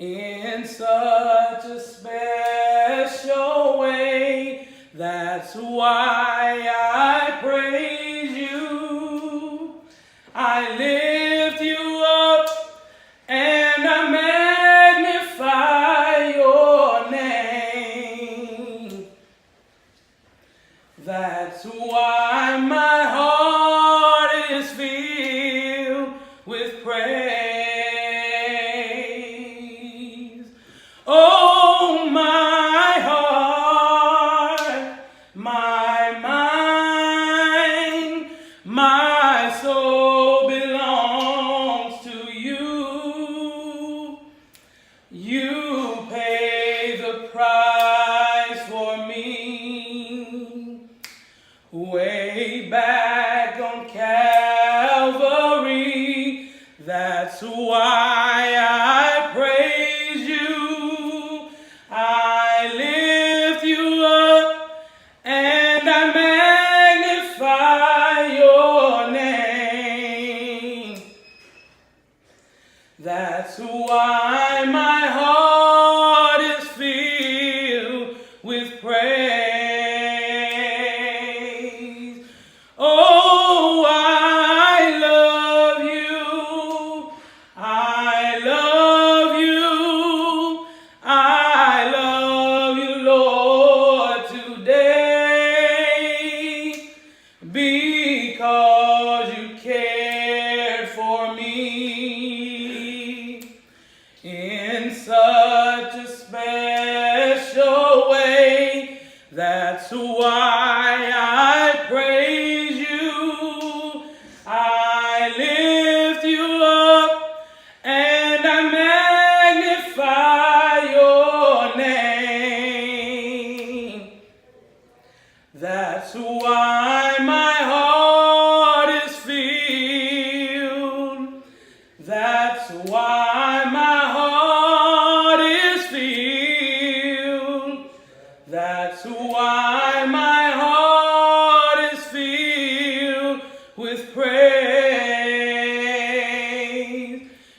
in such a special way. That's why I praise you. I lift you up and I magnify your name. That's why my heart is filled with praise. Oh, my heart, my mind, my soul belongs to you. You pay the price for me. Way back on Calvary, that's why I praise you. I lift you up and I magnify your name. That's why my heart is filled with praise. Oh, I love you. I love you. I love you, Lord, today, because you cared for me in such a special way. That's why I praise you. I lift you up and I magnify your name. That's why my heart is filled. That's why my heart is filled. That's why my heart is filled with praise.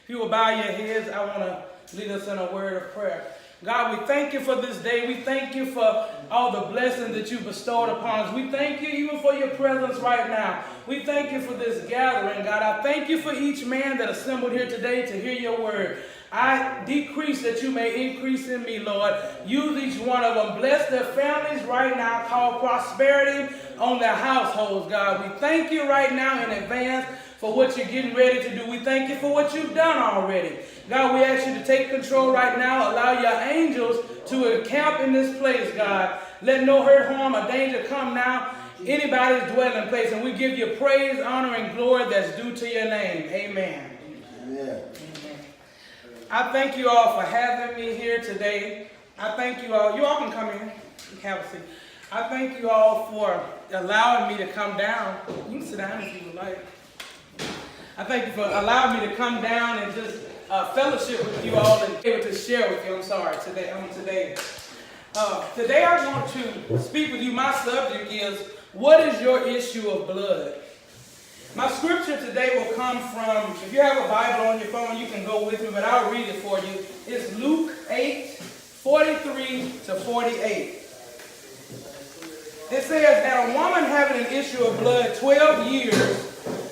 If you will bow your heads, I want to lead us in a word of prayer. God, we thank you for this day. We thank you for all the blessings that you bestowed upon us. We thank you even for your presence right now. We thank you for this gathering, God. I thank you for each man that assembled here today to hear your word. I decrease that you may increase in me, Lord. Use each one of them. Bless their families right now. Call prosperity on their households, God. We thank you right now in advance for what you're getting ready to do. We thank you for what you've done already. God, we ask you to take control right now. Allow your angels to encamp in this place, God. Let no hurt, harm, or danger come now. Anybody's dwelling place. And we give you praise, honor, and glory that's due to your name. Amen. Amen. I thank you all for having me here today. I thank you all. You all can come in. You can have a seat. I thank you all for allowing me to come down. You can sit down if you would like. I thank you for allowing me to come down and just fellowship with you all and be able to share with you. Today. Today I want to speak with you. My subject is, what is your issue of blood? My scripture today will come from, if you have a Bible on your phone, you can go with me, but I'll read it for you. It's Luke 8:43-48. It says, "And a woman having an issue of blood 12 years,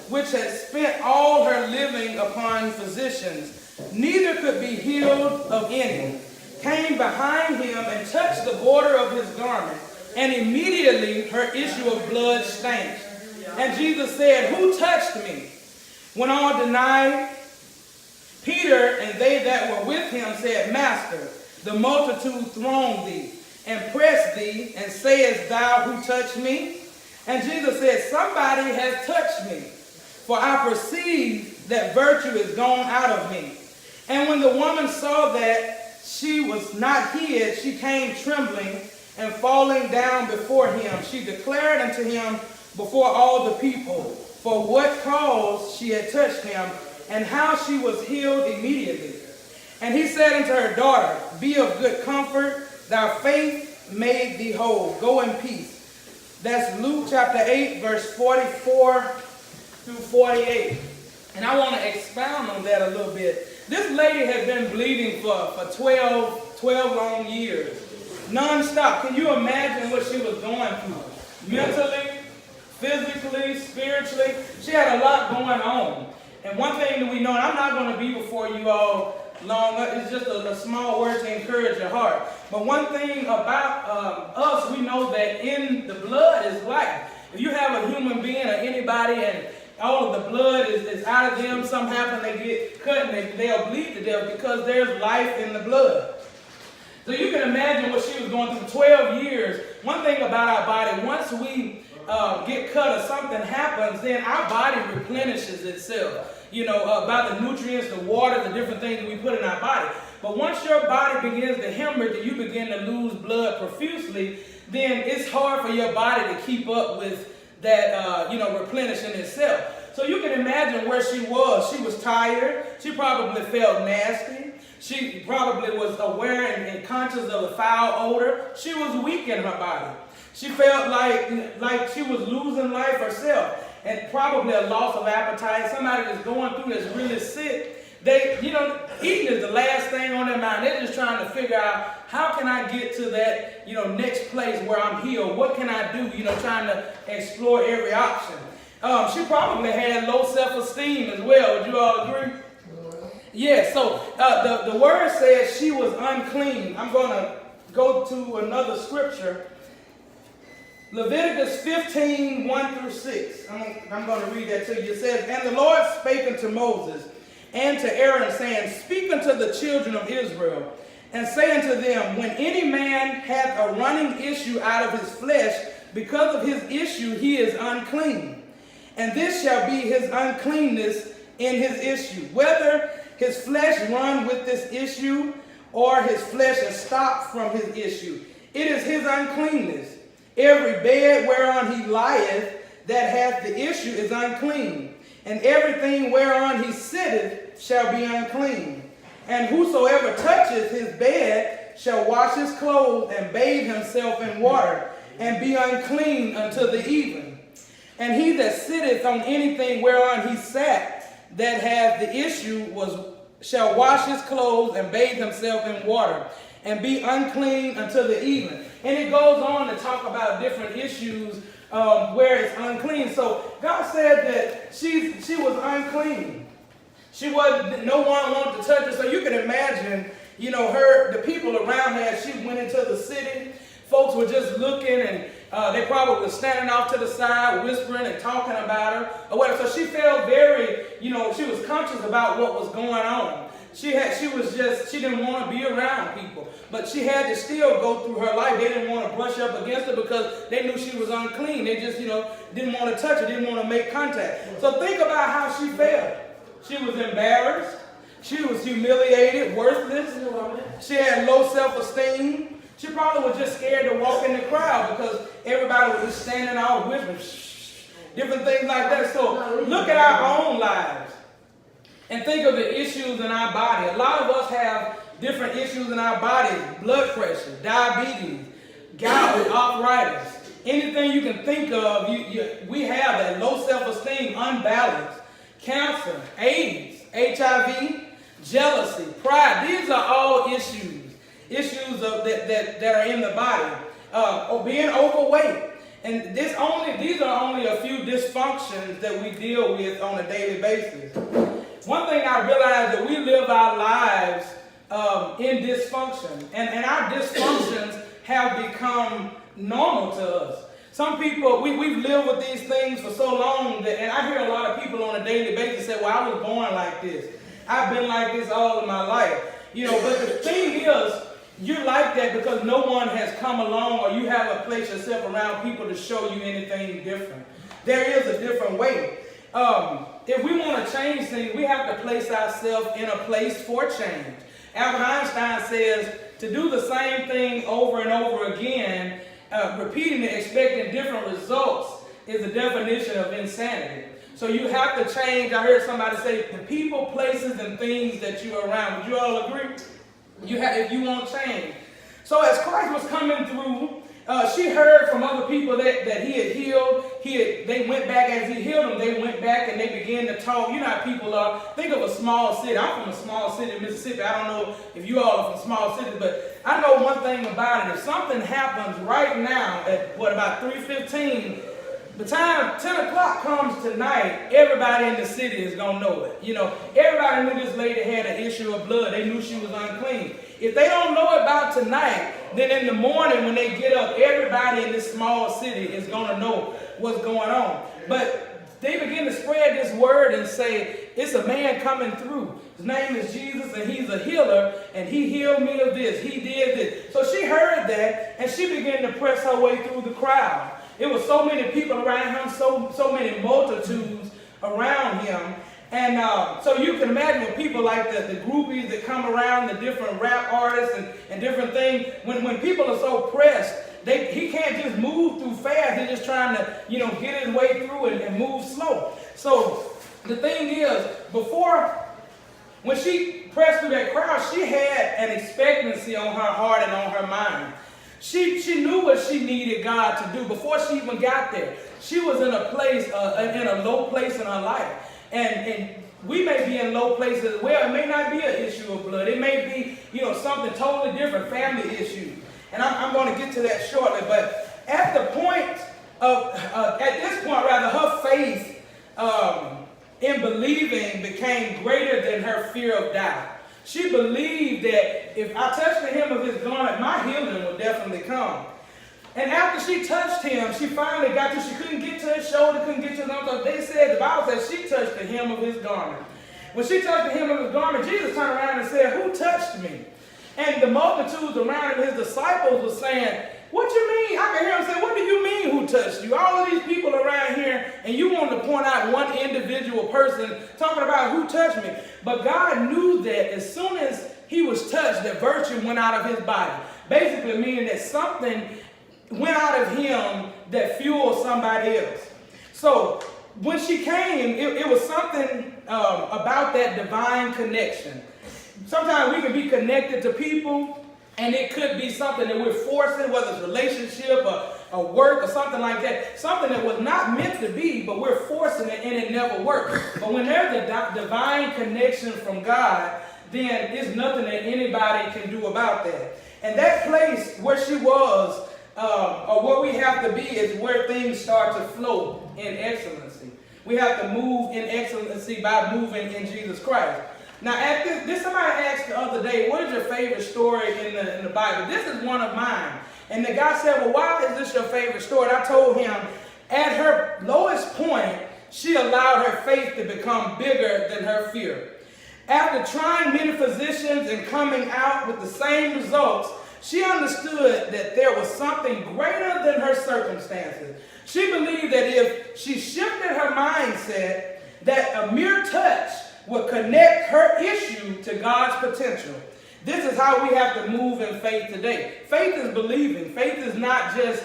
which had spent all her living upon physicians, neither could be healed of any, came behind him and touched the border of his garment, and immediately her issue of blood stank. And Jesus said, Who touched me? When all denied, Peter and they that were with him said, Master, the multitude throng thee, and press thee, and sayest thou, Who touched me? And Jesus said, Somebody has touched me, for I perceive that virtue is gone out of me. And when the woman saw that she was not hid, she came trembling, and falling down before him, she declared unto him before all the people for what cause she had touched him, and how she was healed immediately. And he said unto her, Daughter, be of good comfort, thy faith made thee whole. Go in peace. That's Luke chapter 8, verse 44 through 48. And I want to expound on that a little bit. This lady had been bleeding for 12 long years, non-stop. Can you imagine what she was going through? Mentally, physically, spiritually. She had a lot going on. And one thing that we know, and I'm not going to be before you all long, it's just a small word to encourage your heart. But one thing about us, we know that in the blood is life. If you have a human being or anybody and all of the blood is out of them, something happens, they get cut and they'll bleed to death because there's life in the blood. So you can imagine what she was going through 12 years. One thing about our body, once we get cut or something happens, then our body replenishes itself. You know, by the nutrients, the water, the different things that we put in our body. But once your body begins to hemorrhage and you begin to lose blood profusely, then it's hard for your body to keep up with that, replenishing itself. So you can imagine where she was. She was tired. She probably felt nasty. She probably was aware and conscious of the foul odor. She was weak in her body. She felt like she was losing life herself, and probably a loss of appetite. Somebody that's going through that's really sick, eating is the last thing on their mind. They're just trying to figure out, how can I get to that, next place where I'm healed? What can I do? Trying to explore every option. She probably had low self-esteem as well. Would you all agree? Yeah, so the word says she was unclean. I'm going to go to another scripture. Leviticus 15, 1 through 6. I'm going to read that to you. It says, "And the Lord spake unto Moses and to Aaron, saying, Speak unto the children of Israel, and say unto them, When any man hath a running issue out of his flesh, because of his issue he is unclean. And this shall be his uncleanness in his issue, whether his flesh run with this issue, or his flesh is stopped from his issue. It is his uncleanness. Every bed whereon he lieth that hath the issue is unclean, and everything whereon he sitteth shall be unclean. And whosoever toucheth his bed shall wash his clothes and bathe himself in water, and be unclean until the even. And he that sitteth on anything whereon he sat that hath the issue shall wash his clothes and bathe himself in water, and be unclean until the even." And it goes on to talk about different issues where it's unclean. So God said that she was unclean. No one wanted to touch her. So you can imagine, the people around her as she went into the city. Folks were just looking, and they probably were standing off to the side, whispering and talking about her or whatever. So she felt very, she was conscious about what was going on. She didn't want to be around people, but she had to still go through her life. They didn't want to brush up against her because they knew she was unclean. They just, didn't want to touch her, didn't want to make contact. So think about how she felt. She was embarrassed. She was humiliated, worthless. She had low self-esteem. She probably was just scared to walk in the crowd because everybody was just standing out whispering, different things like that. So look at our own lives and think of the issues in our body. A lot of us have different issues in our bodies: blood pressure, diabetes, gout, arthritis. Anything you can think of, we have that. Low self-esteem, unbalanced, cancer, AIDS, HIV, jealousy, pride. These are all issues that are in the body. Or being overweight. And these are only a few dysfunctions that we deal with on a daily basis. One thing I realize that we live our lives in dysfunction. And our dysfunctions have become normal to us. Some people, we've lived with these things for so long and I hear a lot of people on a daily basis say, well, I was born like this. I've been like this all of my life. But the thing is, you're like that because no one has come along, or you haven't placed yourself around people to show you anything different. There is a different way. If we want to change things, we have to place ourselves in a place for change. Albert Einstein says to do the same thing over and over again, repeating it, expecting different results, is the definition of insanity. So you have to change. I heard somebody say the people, places, and things that you're around. Would you all agree? If you want change. So as Christ was coming through She heard from other people that he had healed. They went back as he healed them. They went back and they began to talk. You know how people are. Think of a small city. I'm from a small city in Mississippi. I don't know if you all are from small cities, but I know one thing about it. If something happens right now at about 3:15, the time 10 o'clock comes tonight, everybody in the city is going to know it. You know, everybody knew this lady had an issue of blood. They knew she was unclean. If they don't know about tonight, then in the morning when they get up, everybody in this small city is going to know what's going on. But they begin to spread this word and say, it's a man coming through. His name is Jesus, and he's a healer, and he healed me of this. He did this. So she heard that, and she began to press her way through the crowd. It was so many people around him, so many multitudes around him. And so you can imagine when people like the groupies that come around, the different rap artists and different things, when people are so pressed, he can't just move through fast. He's just trying to, get his way through and move slow. So the thing is, when she pressed through that crowd, she had an expectancy on her heart and on her mind. She knew what she needed God to do before she even got there. She was in a place, in a low place in her life. And we may be in low places as well. It may not be an issue of blood. It may be, something totally different, family issues. And I'm going to get to that shortly. But at this point, her faith in believing became greater than her fear of doubt. She believed that if I touched the hem of his garment, my healing would definitely come. And after she touched him, she finally got to, she couldn't get to his shoulder, couldn't get to his arm. So the Bible says she touched the hem of his garment. When she touched the hem of his garment, Jesus turned around and said, who touched me? And the multitudes around him, his disciples were saying, what you mean? I can hear him say, what do you mean who touched you? All of these people around here, and you want to point out one individual person talking about who touched me. But God knew that as soon as he was touched, that virtue went out of his body. Basically meaning that something went out of him that fueled somebody else. So when she came, it was something about that divine connection. Sometimes we can be connected to people, and it could be something that we're forcing, whether it's relationship or work or something like that. Something that was not meant to be, but we're forcing it and it never works. But when there's a divine connection from God, then there's nothing that anybody can do about that. And that place where she was, or where we have to be, is where things start to flow in excellency. We have to move in excellency by moving in Jesus Christ. Now, somebody asked the other day, what is your favorite story in the Bible? This is one of mine. And the guy said, well, why is this your favorite story? And I told him, at her lowest point, she allowed her faith to become bigger than her fear. After trying many physicians and coming out with the same results, she understood that there was something greater than her circumstances. She believed that if she shifted her mindset, that a mere touch would connect her issue to God's potential. This is how we have to move in faith today. Faith is believing. Faith is not just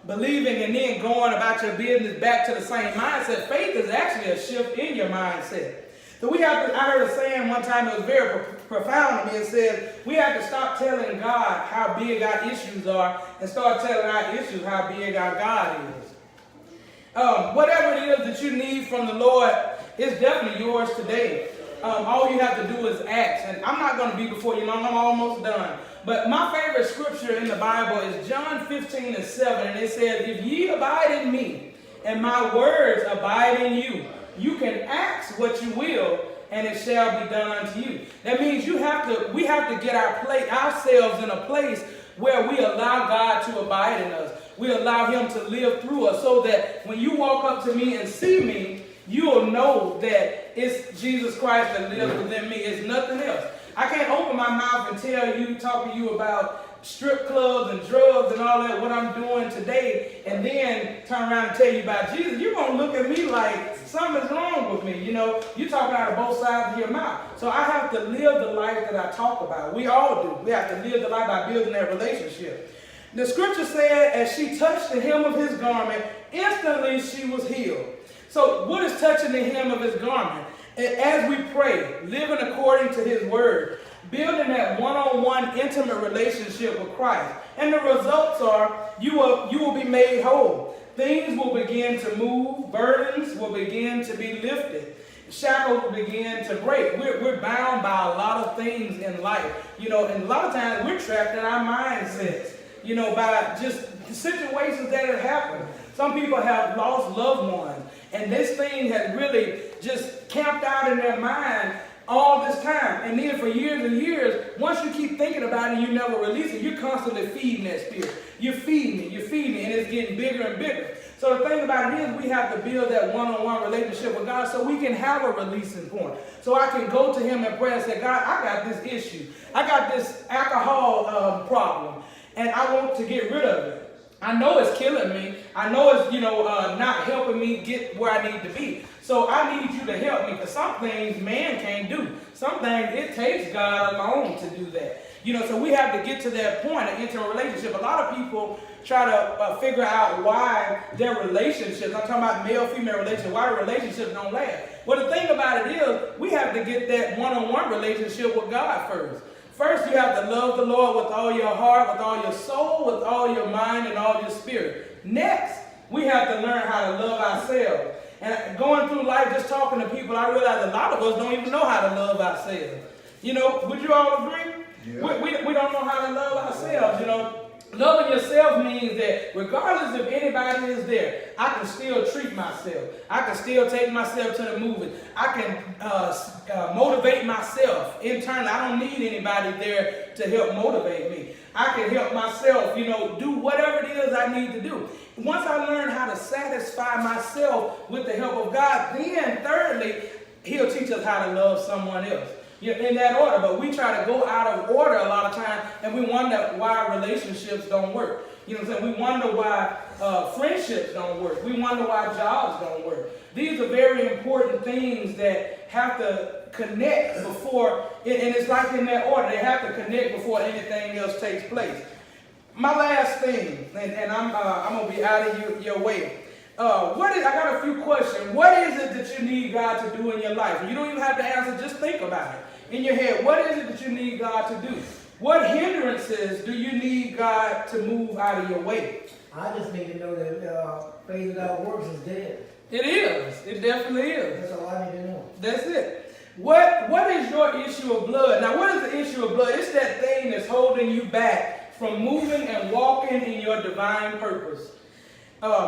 believing and then going about your business back to the same mindset. Faith is actually a shift in your mindset. So I heard a saying one time, it was very profound to me. It says, we have to stop telling God how big our issues are and start telling our issues how big our God is. Whatever it is that you need from the Lord, it's definitely yours today. All you have to do is ask. And I'm not going to be before you long. I'm almost done. But my favorite scripture in the Bible is John 15:7. And it says, if ye abide in me, and my words abide in you, you can ask what you will, and it shall be done unto you. That means we have to get ourselves in a place where we allow God to abide in us. We allow him to live through us, so that when you walk up to me and see me, you'll know that it's Jesus Christ that lives within me. It's nothing else. I can't open my mouth and talk to you about strip clubs and drugs and all that, what I'm doing today, and then turn around and tell you about Jesus. You're going to look at me like something's wrong with me. You're talking out of both sides of your mouth. So I have to live the life that I talk about. We all do. We have to live the life by building that relationship. The scripture said, as she touched the hem of his garment, instantly she was healed. So what is touching the hem of his garment? As we pray, living according to his word, building that one-on-one intimate relationship with Christ. And the results are you will be made whole. Things will begin to move. Burdens will begin to be lifted. Shackles will begin to break. We're bound by a lot of things in life. And a lot of times we're trapped in our mindsets, by just situations that have happened. Some people have lost loved ones, and this thing has really just camped out in their mind all this time. And then for years and years, once you keep thinking about it, you never release it. You're constantly feeding that spirit. You're feeding it, and it's getting bigger and bigger. So the thing about it is we have to build that one-on-one relationship with God so we can have a releasing point. So I can go to him in prayer and say, God, I got this issue. I got this alcohol problem, and I want to get rid of it. I know it's killing me. I know it's, not helping me get where I need to be. So I need you to help me, because some things man can't do. Some things it takes God alone to do that. So we have to get to that point of intimate relationship. A lot of people try to figure out why their relationships, I'm talking about male-female relationships, why the relationships don't last. Well, the thing about it is we have to get that one-on-one relationship with God first. First, you have to love the Lord with all your heart, with all your soul, with all your mind, and all your spirit. Next, we have to learn how to love ourselves. And going through life, just talking to people, I realize a lot of us don't even know how to love ourselves. Would you all agree? Yeah. We don't know how to love ourselves, Loving yourself means that regardless if anybody is there, I can still treat myself. I can still take myself to the movies. I can motivate myself internally. I don't need anybody there to help motivate me. I can help myself, do whatever it is I need to do. Once I learn how to satisfy myself with the help of God, then thirdly, he'll teach us how to love someone else. In that order, but we try to go out of order a lot of times, and we wonder why relationships don't work. We wonder why friendships don't work. We wonder why jobs don't work. These are very important things that have to connect before, and it's like in that order, they have to connect before anything else takes place. My last thing, and I'm going to be out of your way. I got a few questions. What is it that you need God to do in your life? You don't even have to answer, just think about it in your head. What is it that you need God to do? What hindrances do you need God to move out of your way? I just need to know that faith without works is dead. It is. It definitely is. That's all I need to know. That's it. What is your issue of blood? Now, what is the issue of blood? It's that thing that's holding you back from moving and walking in your divine purpose,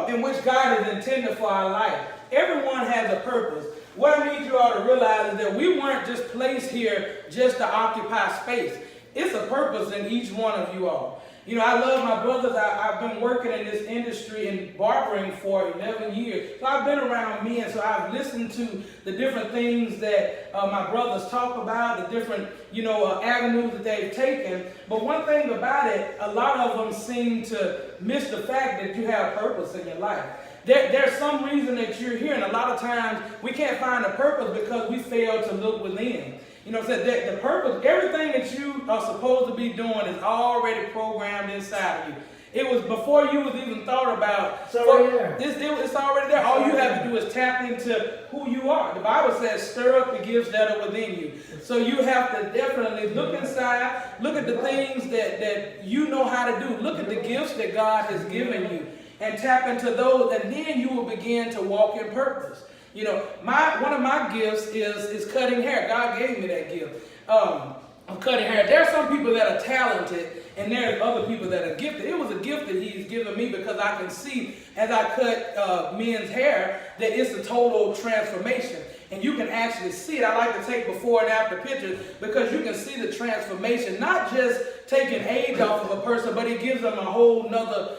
in which God has intended for our life. Everyone has a purpose. What I need you all to realize is that we weren't just placed here just to occupy space. It's a purpose in each one of you all. I love my brothers. I've been working in this industry in barbering for 11 years. So I've been around men, so I've listened to the different things that my brothers talk about, the different, avenues that they've taken. But one thing about it, a lot of them seem to miss the fact that you have purpose in your life. There's some reason that you're here, and a lot of times we can't find a purpose because we fail to look within. That the purpose, everything that you are supposed to be doing is already programmed inside of you. It was before you was even thought about. It's already there. It's already there. All you have to do is tap into who you are. The Bible says, stir up the gifts that are within you. So you have to definitely look inside, look at the things that you know how to do. Look at the gifts that God has given you and tap into those, and then you will begin to walk in purpose. One of my gifts is cutting hair. God gave me that gift of cutting hair. There are some people that are talented, and there are other people that are gifted. It was a gift that He's given me because I can see as I cut men's hair that it's a total transformation. And you can actually see it. I like to take before and after pictures because you can see the transformation, not just taking age off of a person, but it gives them a whole nother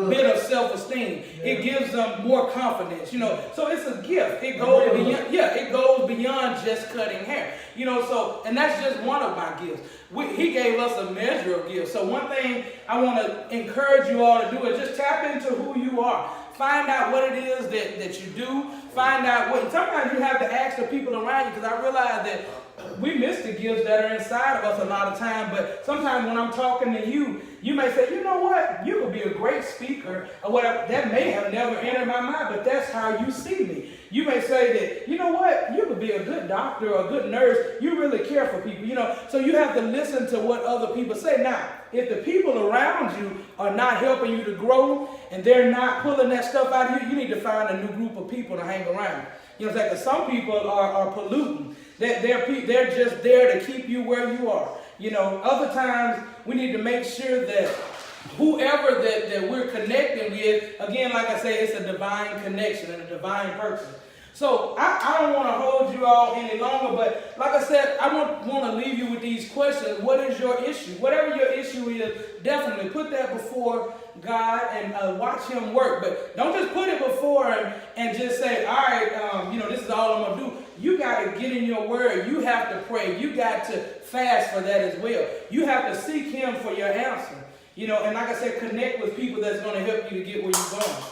bit of self-esteem. Yeah. It gives them more confidence, So it's a gift. It goes beyond, it goes beyond just cutting hair, and that's just one of my gifts. He gave us a measure of gifts. So one thing I want to encourage you all to do is just tap into who you are. Find out what it is that you do. Find out what. Sometimes you have to ask the people around you, because I realize that we miss the gifts that are inside of us a lot of time. But sometimes when I'm talking to you, you may say, you know what? You could be a great speaker or whatever. That may have never entered my mind, but that's how you see me. You may say that, you know what, you could be a good doctor or a good nurse. You really care for people, you know. So you have to listen to what other people say. Now, if the people around you are not helping you to grow and they're not pulling that stuff out of you, you need to find a new group of people to hang around. You know what I'm saying? Because some people are polluting. They're just there to keep you where you are. You know, other times we need to make sure that whoever that we're connecting with, again, like I say, it's a divine connection and a divine person. So I don't want to hold you all any longer, but like I said, I want to leave you with these questions. What is your issue? Whatever your issue is, definitely put that before God and watch Him work. But don't just put it before Him and just say, all right, you know, this is all I'm going to do. You got to get in your word. You have to pray. You got to fast for that as well. You have to seek Him for your answer. You know, and like I said, connect with people that's going to help you to get where you're going.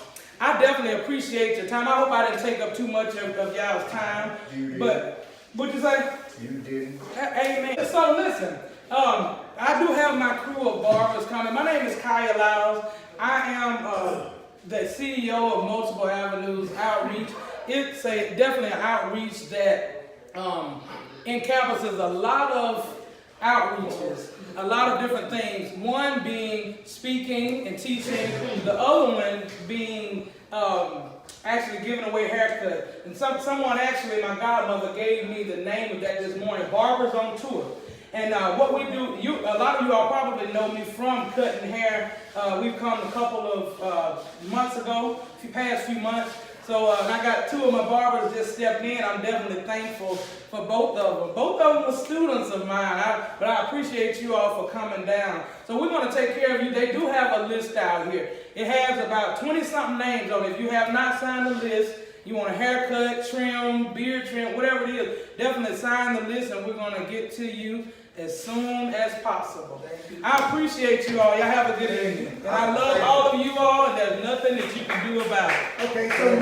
I definitely appreciate your time. I hope I didn't take up too much of y'all's time. You did. But what'd you say? You didn't. Amen. So listen, I do have my crew of barbers coming. My name is Kaya Lyles. I am the CEO of Multiple Avenues Outreach. It's definitely an outreach that encompasses a lot of outreaches, a lot of different things. One being speaking and teaching, the other one being actually giving away haircut. And someone actually, my godmother gave me the name of that this morning, Barbers on Tour. And what we do, a lot of you all probably know me from cutting hair. We've come a couple of months ago, past few months. So and I got two of my barbers just stepped in. I'm definitely thankful for both of them. Both of them were students of mine, but I appreciate you all for coming down. So we're going to take care of you. They do have a list out here. It has about 20-something names on it. If you have not signed the list, you want a haircut, trim, beard trim, whatever it is, definitely sign the list and we're going to get to you as soon as possible. I appreciate you all. Y'all have a good evening. And I love all of you all, and there's nothing that you can do about it. Okay, so